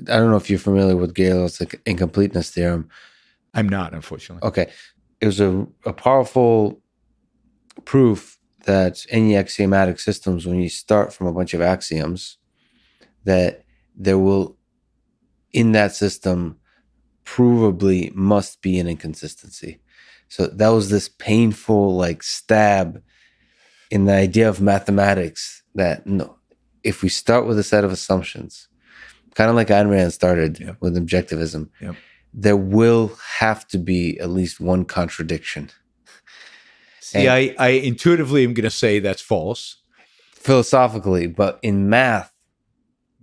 I don't know if you're familiar with Galen's like incompleteness theorem. I'm not, unfortunately. Okay. It was a powerful proof that any axiomatic systems, when you start from a bunch of axioms, that there will, in that system, provably must be an inconsistency. So that was this painful like stab in the idea of mathematics that no, if we start with a set of assumptions, kind of like Ayn Rand started with objectivism, there will have to be at least one contradiction. See, I intuitively am going to say that's false. Philosophically, but in math,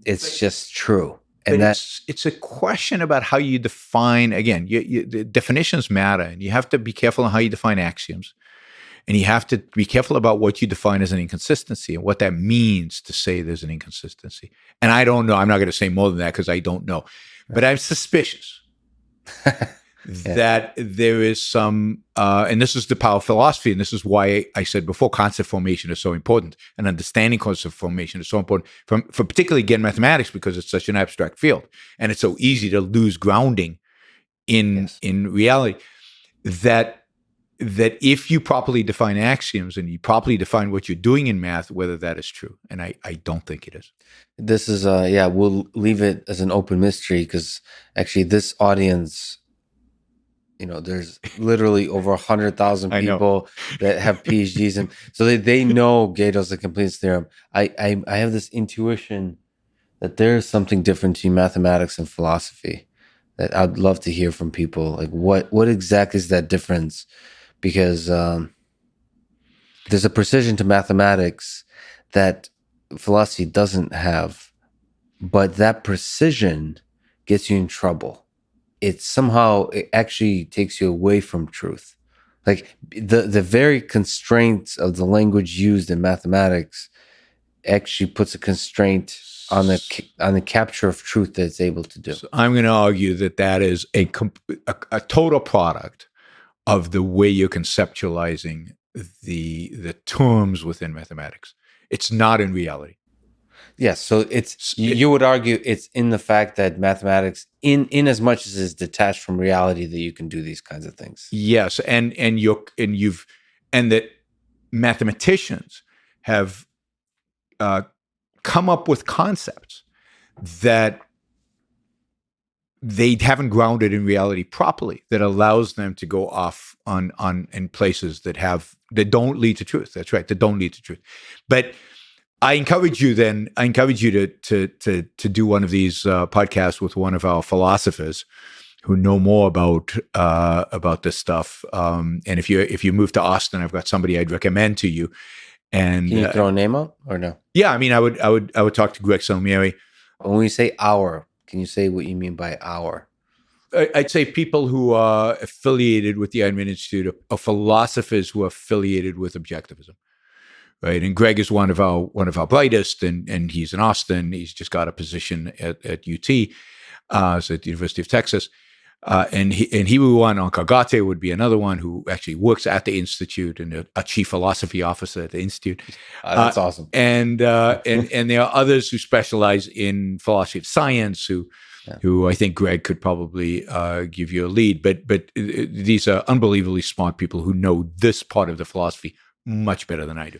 it's just true. And it's a question about how you define, again, the definitions matter, and you have to be careful on how you define axioms. And you have to be careful about what you define as an inconsistency and what that means to say there's an inconsistency. And I don't know. I'm not going to say more than that because I don't know. But I'm suspicious that there is some, and this is the power of philosophy, and this is why I said before, concept formation is so important, and understanding concept formation is so important for particularly, again, mathematics, because it's such an abstract field, and it's so easy to lose grounding in reality, that if you properly define axioms and you properly define what you're doing in math, whether that is true. And I don't think it is. This is, we'll leave it as an open mystery because actually this audience, there's literally over 100,000 people that have PhDs. And so they know Gödel's incompleteness theorem. I have this intuition that there's something different between mathematics and philosophy that I'd love to hear from people. Like what exactly is that difference? Because there's a precision to mathematics that philosophy doesn't have, but that precision gets you in trouble. It actually takes you away from truth. Like the very constraints of the language used in mathematics actually puts a constraint on the capture of truth that it's able to do. So I'm going to argue that is a total product of the way you're conceptualizing the terms within mathematics. It's not in reality. Yes, so you would argue it's in the fact that mathematics, in as much as it's detached from reality, that you can do these kinds of things. Yes, and that mathematicians have come up with concepts that they haven't grounded in reality properly, that allows them to go off on in places that don't lead to truth. That's right, that don't lead to truth. But I encourage you to do one of these podcasts with one of our philosophers who know more about this stuff. And if you move to Austin, I've got somebody I'd recommend to you. And can you throw a name out or no? Yeah, I mean, I would talk to Greg Salmieri. When we say our, can you say what you mean by our? I'd say people who are affiliated with the Eidman Institute are philosophers who are affiliated with objectivism, right? And Greg is one of our brightest, and he's in Austin. He's just got a position at UT, so at the University of Texas, and he would one. Kagate would be another one who actually works at the institute and a chief philosophy officer at the institute. That's awesome. And there are others who specialize in philosophy of science who I think Greg could probably give you a lead. But these are unbelievably smart people who know this part of the philosophy much better than I do.